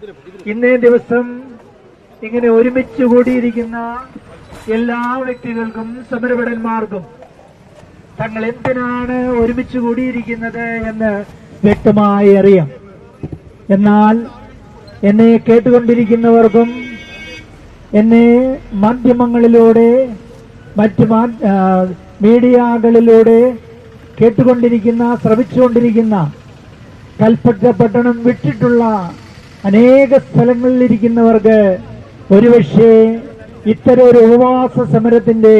ഇന്നേ ദിവസം ഇങ്ങനെ ഒരുമിച്ച് കൂടിയിരിക്കുന്ന എല്ലാ വ്യക്തികൾക്കും സമരഭടന്മാർക്കും തങ്ങൾ എന്തിനാണ് ഒരുമിച്ച് കൂടിയിരിക്കുന്നത് എന്ന് വ്യക്തമായി അറിയാം. എന്നാൽ എന്നെ കേട്ടുകൊണ്ടിരിക്കുന്നവർക്കും എന്നെ മാധ്യമങ്ങളിലൂടെ മറ്റ് മീഡിയകളിലൂടെ കേട്ടുകൊണ്ടിരിക്കുന്ന ശ്രവിച്ചുകൊണ്ടിരിക്കുന്ന കൽപ്പറ്റ പട്ടണം വിട്ടിട്ടുള്ള അനേക സ്ഥലങ്ങളിലിരിക്കുന്നവർക്ക് ഒരുപക്ഷെ ഇത്തരം ഒരു ഉപവാസ സമരത്തിന്റെ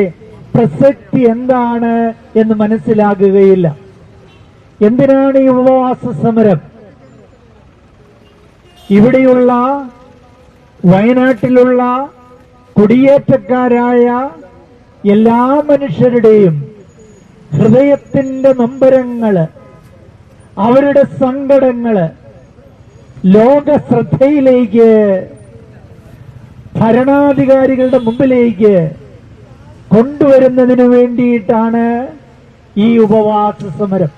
പ്രസക്തി എന്താണ് എന്ന് മനസ്സിലാകുകയില്ല. എന്തിനാണ് ഈ ഉപവാസ സമരം? ഇവിടെയുള്ള വയനാട്ടിലുള്ള കുടിയേറ്റക്കാരായ എല്ലാ മനുഷ്യരുടെയും ഹൃദയത്തിന്റെ നൊമ്പരങ്ങള്, അവരുടെ സങ്കടങ്ങള് ലോക ശ്രദ്ധയിലേക്ക്, ഭരണാധികാരികളുടെ മുമ്പിലേക്ക് കൊണ്ടുവരുന്നതിനു വേണ്ടിയിട്ടാണ് ഈ ഉപവാസ സമരം.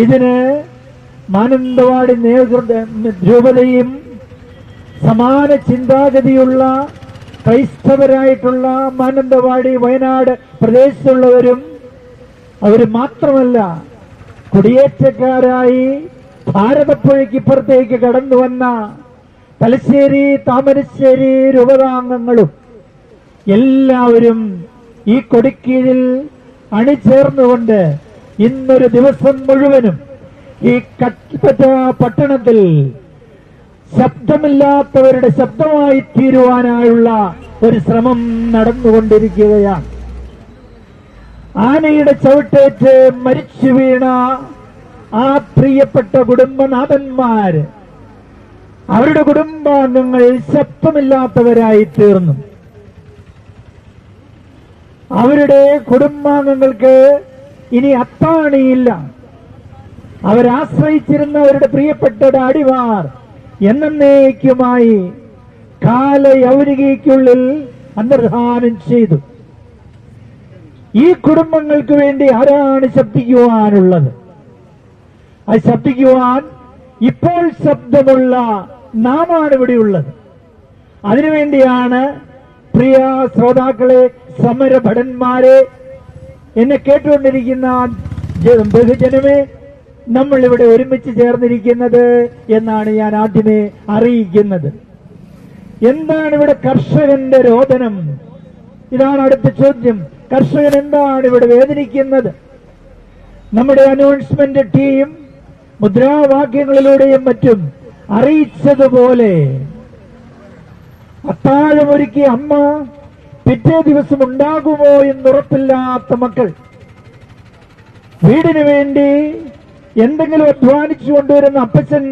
ഇതിന് മാനന്തവാടി രൂപതയും സമാന ചിന്താഗതിയുള്ള ക്രൈസ്തവരായിട്ടുള്ള മാനന്തവാടി വയനാട് പ്രദേശത്തുള്ളവരും അവർ മാത്രമല്ല, കുടിയേറ്റക്കാരായി ഭാരതപ്പുഴയ്ക്ക് ഇപ്പുറത്തേക്ക് കടന്നു വന്ന തലശ്ശേരി താമരശ്ശേരി രൂപതാംഗങ്ങളും എല്ലാവരും ഈ കൊടിക്കീഴിൽ അണിചേർന്നുകൊണ്ട് ഇന്നൊരു ദിവസം മുഴുവനും ഈ കൽപ്പറ്റ പട്ടണത്തിൽ ശബ്ദമില്ലാത്തവരുടെ ശബ്ദമായി തീരുവാനായുള്ള ഒരു ശ്രമം നടന്നുകൊണ്ടിരിക്കുകയാണ്. ആനയുടെ ചവിട്ടേറ്റ് മരിച്ചു വീണ ആ പ്രിയപ്പെട്ട കുടുംബനാഥന്മാര്, അവരുടെ കുടുംബാംഗങ്ങൾ ശബ്ദമില്ലാത്തവരായി തീർന്നു. അവരുടെ കുടുംബാംഗങ്ങൾക്ക് ഇനി അത്താണിയില്ല. അവരാശ്രയിച്ചിരുന്ന അവരുടെ പ്രിയപ്പെട്ട ഡാഡിമാർ എന്നേക്കുമായി കാലയൗരികയ്ക്കുള്ളിൽ അന്തർധാനം ചെയ്തു. ഈ കുടുംബങ്ങൾക്ക് വേണ്ടി ആരാണ് ശബ്ദിക്കുവാനുള്ളത്? അത് ശബ്ദിക്കുവാൻ ഇപ്പോൾ ശബ്ദമുള്ള നാമാണ് ഇവിടെയുള്ളത്. അതിനുവേണ്ടിയാണ് പ്രിയ ശ്രോതാക്കളെ, സമരഭടന്മാരെ, എന്നെ കേട്ടുകൊണ്ടിരിക്കുന്ന ബഹുജനമേ, നമ്മൾ ഇവിടെ ഒരുമിച്ച് ചേർന്നിരിക്കുന്നത് എന്നാണ് ഞാൻ ആദ്യമേ അറിയിക്കുന്നത്. എന്താണ് ഇവിടെ കർഷകന്റെ രോദനം? ഇതാണ് അടുത്ത ചോദ്യം. കർഷകൻ എന്താണ് ഇവിടെ വേദനിക്കുന്നത്? നമ്മുടെ അനൗൺസ്മെന്റ് ടീം മുദ്രാവാക്യങ്ങളിലൂടെയും മറ്റും അറിയിച്ചതുപോലെ അത്താഴമൊരുക്കിയ അമ്മ, പിറ്റേ ദിവസം ഉണ്ടാകുമോ എന്നുറപ്പില്ലാത്ത മക്കൾ, വീടിനു വേണ്ടി എന്തെങ്കിലും അധ്വാനിച്ചു കൊണ്ടുവരുന്ന അപ്പച്ചൻ,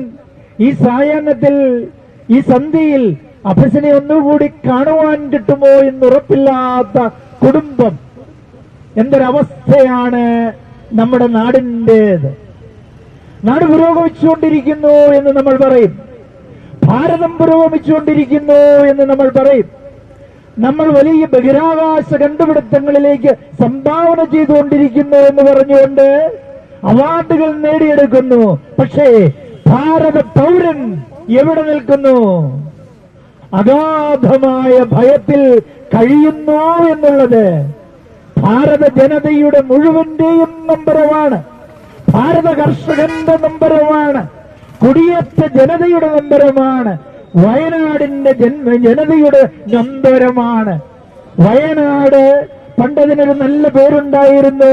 ഈ സായാഹ്നത്തിൽ ഈ സന്ധ്യയിൽ അപ്പച്ചനെ ഒന്നുകൂടി കാണുവാൻ കിട്ടുമോ എന്നുറപ്പില്ലാത്ത കുടുംബം. എന്തൊരവസ്ഥയാണ് നമ്മുടെ നാടിൻ്റേത്. നാട് പുരോഗമിച്ചുകൊണ്ടിരിക്കുന്നു എന്ന് നമ്മൾ പറയും, ഭാരതം പുരോഗമിച്ചുകൊണ്ടിരിക്കുന്നു എന്ന് നമ്മൾ പറയും, നമ്മൾ വലിയ ബഹിരാകാശ കണ്ടുപിടുത്തങ്ങളിലേക്ക് സംഭാവന ചെയ്തുകൊണ്ടിരിക്കുന്നു എന്ന് പറഞ്ഞുകൊണ്ട് അവാർഡുകൾ നേടിയെടുക്കുന്നു. പക്ഷേ ഭാരത പൗരൻ എവിടെ നിൽക്കുന്നു? അഗാധമായ ഭയത്തിൽ കഴിയുന്നു എന്നുള്ളത് ഭാരത ജനതയുടെ മുഴുവന്റെയും നമ്പരമാണ്. ഭാരത കർഷകന്റെ നമ്പരമാണ്. കുടിയേറ്റ ജനതയുടെ നമ്പരമാണ്. വയനാടിന്റെ ജനതയുടെ നമ്പരമാണ്. വയനാട് പണ്ടതിനൊരു നല്ല പേരുണ്ടായിരുന്നു,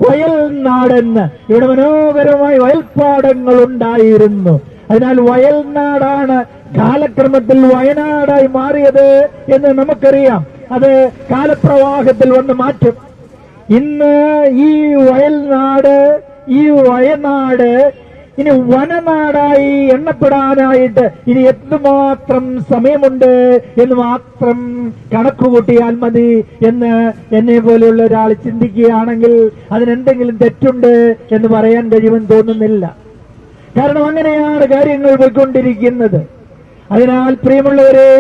വയൽനാടെന്ന്. ഇവിടെ മനോഹരമായി വയൽപ്പാടങ്ങൾ ഉണ്ടായിരുന്നു. അതിനാൽ വയൽനാടാണ് കാലക്രമത്തിൽ വയനാടായി മാറിയത് എന്ന് നമുക്കറിയാം. അത് കാലപ്രവാഹത്തിൽ വന്ന് മാറ്റും. ഇന്ന് ഈ വയൽനാട്, ഈ വയനാട് ഇനി വനനാടായി എണ്ണപ്പെടാനായിട്ട് ഇനി എന്തുമാത്രം സമയമുണ്ട് എന്ന് മാത്രം കണക്കുകൂട്ടിയാൽ മതി എന്ന് എന്നെ പോലെയുള്ള ഒരാൾ ചിന്തിക്കുകയാണെങ്കിൽ അതിനെന്തെങ്കിലും തെറ്റുണ്ട് എന്ന് പറയാൻ കഴിയുമെന്ന് തോന്നുന്നില്ല. കാരണം അങ്ങനെയാണ് കാര്യങ്ങൾ പോയിക്കൊണ്ടിരിക്കുന്നത്. അതിനാൽ പ്രിയമുള്ളവരെ,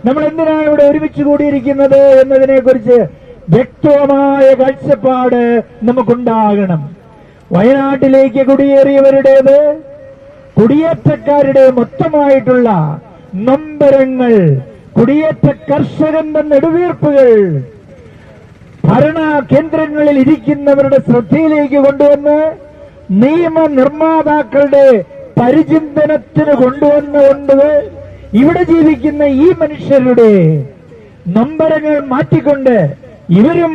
നമ്മൾ എന്തിനാണ് ഇവിടെ ഒരുമിച്ച് കൂടിയിരിക്കുന്നത് എന്നതിനെ കുറിച്ച് വ്യക്തമായ കാഴ്ചപ്പാട് നമുക്കുണ്ടാകണം. വയനാട്ടിലേക്ക് കുടിയേറിയവരുടേത് കുടിയേറ്റക്കാരുടെ മൊത്തമായിട്ടുള്ള നൊമ്പരങ്ങൾ, കുടിയേറ്റ കർഷകന്റെ നെടുവീർപ്പുകൾ ഭരണ കേന്ദ്രങ്ങളിൽ ഇരിക്കുന്നവരുടെ ശ്രദ്ധയിലേക്ക് കൊണ്ടുവന്ന് നിയമനിർമ്മാതാക്കളുടെ പരിചിന്തനത്തിന് കൊണ്ടുവന്നുകൊണ്ട് ഇവിടെ ജീവിക്കുന്ന ഈ മനുഷ്യരുടെ നൊമ്പരങ്ങൾ മാറ്റിക്കൊണ്ട് ഇവരും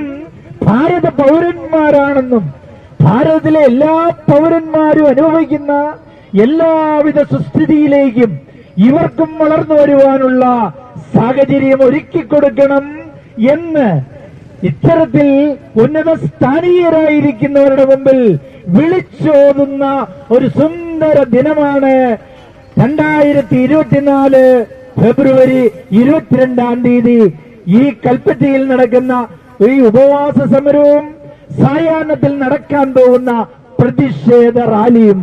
ഭാരത പൗരന്മാരാണെന്നും ഭാരതത്തിലെ എല്ലാ പൗരന്മാരും അനുഭവിക്കുന്ന എല്ലാവിധ സുസ്ഥിതിയിലേക്കും ഇവർക്കും വളർന്നു വരുവാനുള്ള സാഹചര്യം ഒരുക്കിക്കൊടുക്കണം എന്ന് ഇത്തരത്തിൽ ഉന്നത സ്ഥാനീയരായിരിക്കുന്നവരുടെ മുമ്പിൽ വിളിച്ചോതുന്ന ഒരു സുന്ദര ദിനമാണ് 2024 ഫെബ്രുവരി 22 ഈ കൽപ്പറ്റയിൽ നടക്കുന്ന ഈ ഉപവാസ സമരവും സായാഹ്നത്തിൽ നടക്കാൻ പോകുന്ന പ്രതിഷേധ റാലിയും.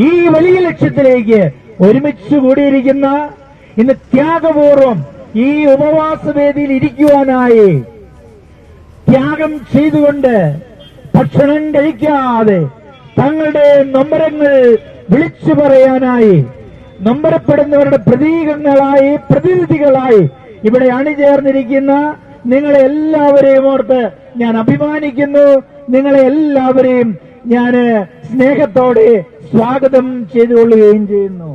ഈ വലിയ ലക്ഷ്യത്തിലേക്ക് ഒരുമിച്ച് കൂടിയിരിക്കുന്ന ഇന്ന് ത്യാഗപൂർവം ഈ ഉപവാസ വേദിയിൽ ഇരിക്കുവാനായി ത്യാഗം ചെയ്തുകൊണ്ട് ഭക്ഷണം കഴിക്കാതെ തങ്ങളുടെ നൊമ്പരങ്ങൾ വിളിച്ചു പറയാനായി നൊമ്പരപ്പെടുന്നവരുടെ പ്രതീകങ്ങളായി പ്രതിനിധികളായി ഇവിടെ അണിചേർന്നിരിക്കുന്ന നിങ്ങളെ എല്ലാവരെയും ഓർത്ത് ഞാൻ അഭിമാനിക്കുന്നു. നിങ്ങളെ എല്ലാവരെയും ഞാൻ സ്നേഹത്തോടെ സ്വാഗതം ചെയ്തുകൊള്ളുകയും ചെയ്യുന്നു.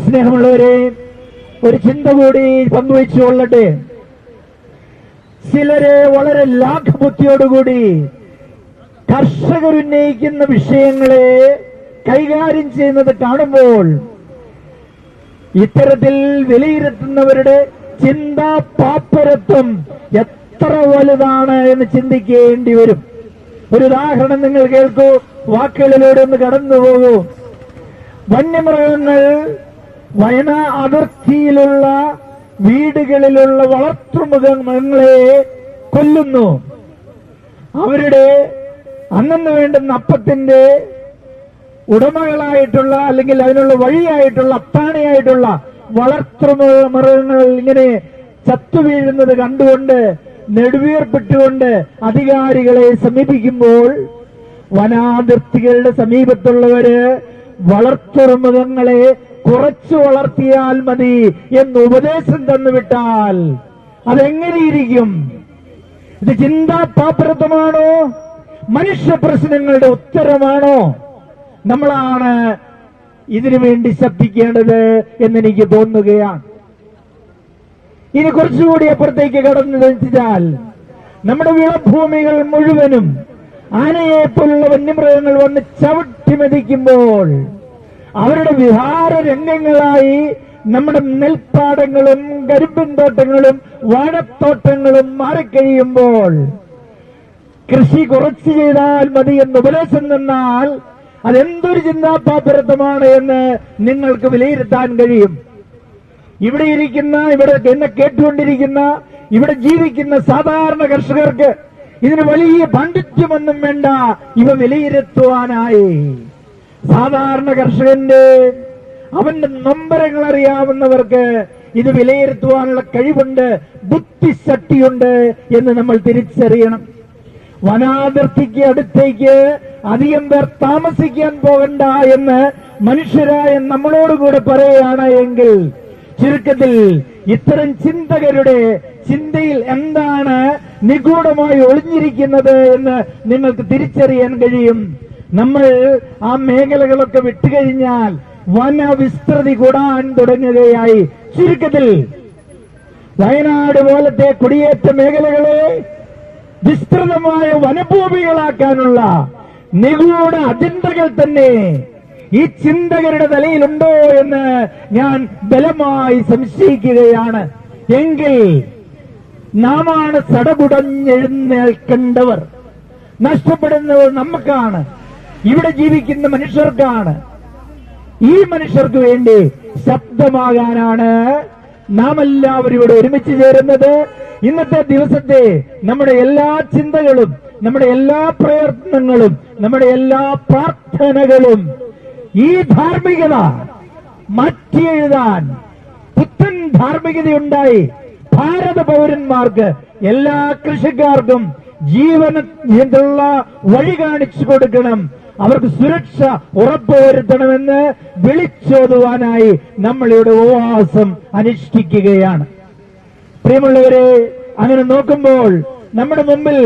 സ്നേഹമുള്ളവരെ, ഒരു ചിന്ത കൂടി പങ്കുവെച്ചുകൊള്ളട്ടെ. ചിലരെ വളരെ ലാഘബുദ്ധിയോടുകൂടി കർഷകരുന്നയിക്കുന്ന വിഷയങ്ങളെ കൈകാര്യം ചെയ്യുന്നത് കാണുമ്പോൾ ഇത്തരത്തിൽ വിലയിരുത്തുന്നവരുടെ ചിന്താ പാപ്പരത്വം എത്ര വലുതാണ് എന്ന് ചിന്തിക്കേണ്ടി വരും. ഒരു ഉദാഹരണം നിങ്ങൾ കേൾക്കൂ, വാക്കുകളിലൂടെ ഒന്ന് കടന്നുപോകൂ. വന്യമൃഗങ്ങൾ വയന അതിർത്തിയിലുള്ള വീടുകളിലുള്ള വളർത്തുമൃഗങ്ങളെ കൊല്ലുന്നു. അവരുടെ അന്നു വേണ്ടുന്ന അപ്പത്തിന്റെ ഉടമകളായിട്ടുള്ള അല്ലെങ്കിൽ അതിനുള്ള വഴിയായിട്ടുള്ള അത്താണിയായിട്ടുള്ള വളർത്തുമൃഗങ്ങൾ ഇങ്ങനെ ചത്തുവീഴുന്നത് കണ്ടുകൊണ്ട് നെടുവീർപ്പിട്ടുകൊണ്ട് അധികാരികളെ സമീപിക്കുമ്പോൾ വനാതിർത്തികളുടെ സമീപത്തുള്ളവര് വളർത്തുമൃഗങ്ങളെ കുറച്ചു വളർത്തിയാൽ മതി എന്ന് ഉപദേശം തന്നുവിട്ടാൽ അതെങ്ങനെയിരിക്കും? ഇത് ചിന്താ പാപ്പരത്വമാണോ? മനുഷ്യ പ്രശ്നങ്ങളുടെ ഉത്തരമാണോ? നമ്മളാണ് ഇതിനു വേണ്ടി ശബ്ദിക്കേണ്ടത് എന്നെനിക്ക് തോന്നുകയാണ്. ഇനി കുറച്ചുകൂടി അപ്പുറത്തേക്ക് കടന്നു വെച്ചാൽ നമ്മുടെ വിളഭൂമികൾ മുഴുവനും ആനയെപ്പോലുള്ള വന്യമൃഗങ്ങൾ വന്ന് ചവിട്ടി മെതിക്കുമ്പോൾ അവരുടെ വിഹാര രംഗങ്ങളായി നമ്മുടെ നെൽപ്പാടങ്ങളും കരിമ്പിൻ തോട്ടങ്ങളും വാഴത്തോട്ടങ്ങളും മാറിക്കഴിയുമ്പോൾ കൃഷി കുറച്ച് ചെയ്താൽ മതി എന്ന് ഉപദേശം തന്നാൽ അതെന്തൊരു ചിന്താപാപ്പരത്വമാണ് എന്ന് നിങ്ങൾക്ക് വിലയിരുത്താൻ കഴിയും. ഇവിടെ ഇരിക്കുന്ന, ഇവിടെ എന്നെ കേട്ടുകൊണ്ടിരിക്കുന്ന, ഇവിടെ ജീവിക്കുന്ന സാധാരണ കർഷകർക്ക് ഇതിന് വലിയ പാണ്ഡിത്യമൊന്നും വേണ്ട ഇവ വിലയിരുത്തുവാനായി. സാധാരണ കർഷകന്റെ അവന്റെ നൊമ്പരങ്ങൾ അറിയാവുന്നവർക്ക് ഇത് വിലയിരുത്തുവാനുള്ള കഴിവുണ്ട്, ബുദ്ധിശക്തിയുണ്ട് എന്ന് നമ്മൾ തിരിച്ചറിയണം. വനാതിർത്തിക്ക് അടുത്തേക്ക് അധികം പേർ താമസിക്കാൻ പോകണ്ട എന്ന് മനുഷ്യരായ നമ്മളോടുകൂടെ പറയുകയാണ് എങ്കിൽ ചുരുക്കത്തിൽ ഇത്തരം ചിന്തകരുടെ ചിന്തയിൽ എന്താണ് നിഗൂഢമായി ഒളിഞ്ഞിരിക്കുന്നത് എന്ന് നിങ്ങൾക്ക് തിരിച്ചറിയാൻ കഴിയും. നമ്മൾ ആ മേഖലകളൊക്കെ വിട്ടുകഴിഞ്ഞാൽ വനവിസ്തൃതി കൂടാൻ തുടങ്ങുകയായി. ചുരുക്കത്തിൽ വയനാട് പോലത്തെ കുടിയേറ്റ മേഖലകളെ വിസ്തൃതമായ വനഭൂമികളാക്കാനുള്ള നിഗൂഢ അജണ്ടകൾ തന്നെ ഈ ചിന്തകരുടെ തലയിലുണ്ടോ എന്ന് ഞാൻ ബലമായി സംശയിക്കുകയാണ്. എങ്കിൽ നാമാണ് സടകുടഞ്ഞെഴുന്നേൽക്കേണ്ടവർ. നഷ്ടപ്പെടുന്നവർ നമുക്കാണ്, ഇവിടെ ജീവിക്കുന്ന മനുഷ്യർക്കാണ്. ഈ മനുഷ്യർക്ക് വേണ്ടി ശബ്ദമാകാനാണ് നാം എല്ലാവരും ഇവിടെ ഒരുമിച്ച് ചേരുന്നത്. ഇന്നത്തെ ദിവസത്തെ നമ്മുടെ എല്ലാ ചിന്തകളും, നമ്മുടെ എല്ലാ പ്രയത്നങ്ങളും, നമ്മുടെ എല്ലാ പ്രാർത്ഥനകളും ഈ ധാർമ്മികത മാറ്റിയെഴുതാൻ, പുത്തൻ ധാർമ്മികതയുണ്ടായി ഭാരത പൗരന്മാർക്ക്, എല്ലാ കൃഷിക്കാർക്കും, ജീവനുള്ള വഴി കാണിച്ചു കൊടുക്കണം, അവർക്ക് സുരക്ഷ ഉറപ്പുവരുത്തണമെന്ന് വിളിച്ചോതുവാനായി നമ്മളിവിടെ ഉപവാസം അനുഷ്ഠിക്കുകയാണ്. പ്രിയമുള്ളവരെ, അങ്ങനെ നോക്കുമ്പോൾ നമ്മുടെ മുമ്പിൽ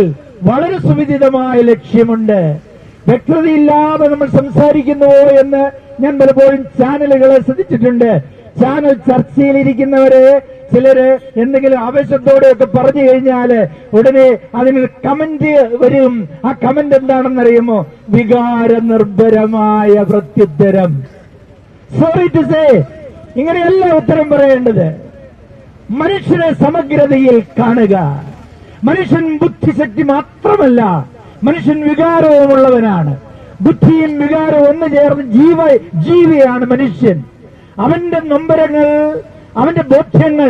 വളരെ സുവിദിതമായ ലക്ഷ്യമുണ്ട്. വ്യക്തതയില്ലാതെ നമ്മൾ സംസാരിക്കുന്നുവോ എന്ന് ഞാൻ പലപ്പോഴും ചാനലുകളെ ശ്രദ്ധിച്ചിട്ടുണ്ട്. ചാനൽ ചർച്ചയിലിരിക്കുന്നവരെ ചിലര് എന്തെങ്കിലും ആവേശത്തോടെയൊക്കെ പറഞ്ഞു കഴിഞ്ഞാല് ഉടനെ അതിന് കമന്റ് വരും. ആ കമന്റ് എന്താണെന്നറിയുമോ? വികാര നിർഭരമായ പ്രത്യുത്തരം. സോറി ടു സേ, ഇങ്ങനെയല്ല ഉത്തരം പറയേണ്ടത്. മനുഷ്യനെ സമഗ്രതയിൽ കാണുക. മനുഷ്യൻ ബുദ്ധിശക്തി മാത്രമല്ല, മനുഷ്യൻ വികാരവുമുള്ളവനാണ്. ബുദ്ധിയും വികാരവും ഒന്നു ചേർന്ന് ജീവിയാണ് മനുഷ്യൻ. അവന്റെ നൊമ്പരങ്ങൾ, അവന്റെ ബോധ്യങ്ങൾ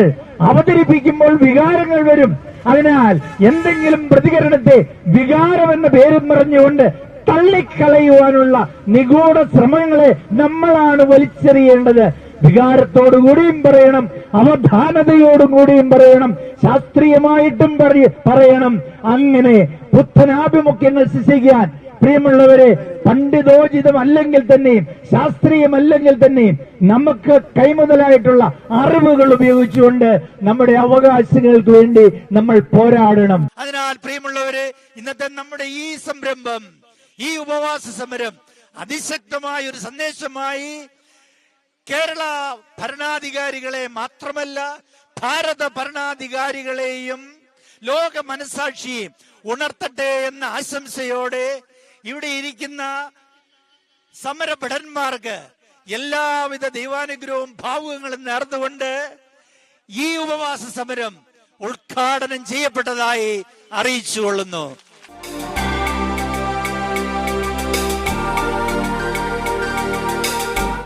അവതരിപ്പിക്കുമ്പോൾ വികാരങ്ങൾ വരും. അതിനാൽ എന്തെങ്കിലും പ്രതികരണത്തെ വികാരം എന്ന പേരും പറഞ്ഞുകൊണ്ട് തള്ളിക്കളയുവാനുള്ള നിഗൂഢ ശ്രമങ്ങളെ നമ്മളാണ് വലിച്ചെറിയേണ്ടത്. വികാരത്തോടുകൂടിയും പറയണം, അവധാനതയോടും കൂടിയും പറയണം, ശാസ്ത്രീയമായിട്ടും പറയണം. അങ്ങനെ പുത്തനാഭിമുഖ്യങ്ങൾ സൃഷ്ടിക്കാൻ പ്രിയമുള്ളവരെ, പണ്ഡിതോചിതമല്ലെങ്കിൽ തന്നെയും ശാസ്ത്രീയമല്ലെങ്കിൽ തന്നെയും നമുക്ക് കൈമുതലായിട്ടുള്ള അറിവുകൾ ഉപയോഗിച്ചുകൊണ്ട് നമ്മുടെ അവകാശങ്ങൾക്ക് വേണ്ടി നമ്മൾ പോരാടണം. അതിനാൽ പ്രിയമുള്ളവരെ, ഇന്നത്തെ നമ്മുടെ ഈ സംരംഭം, ഈ ഉപവാസ സമരം അതിശക്തമായ ഒരു സന്ദേശമായി കേരള ഭരണാധികാരികളെ മാത്രമല്ല, ഭാരത ഭരണാധികാരികളെയും ലോക മനസാക്ഷിയും ഉണർത്തട്ടെ എന്ന ആശംസയോടെ ഇവിടെ ഇരിക്കുന്ന സമരഭടന്മാർക്ക് എല്ലാവിധ ദൈവാനുഗ്രഹവും ഭാവുകങ്ങളും നേർന്നുകൊണ്ട് ഈ ഉപവാസ സമരം ഉദ്ഘാടനം ചെയ്യപ്പെട്ടതായി അറിയിച്ചുകൊള്ളുന്നു.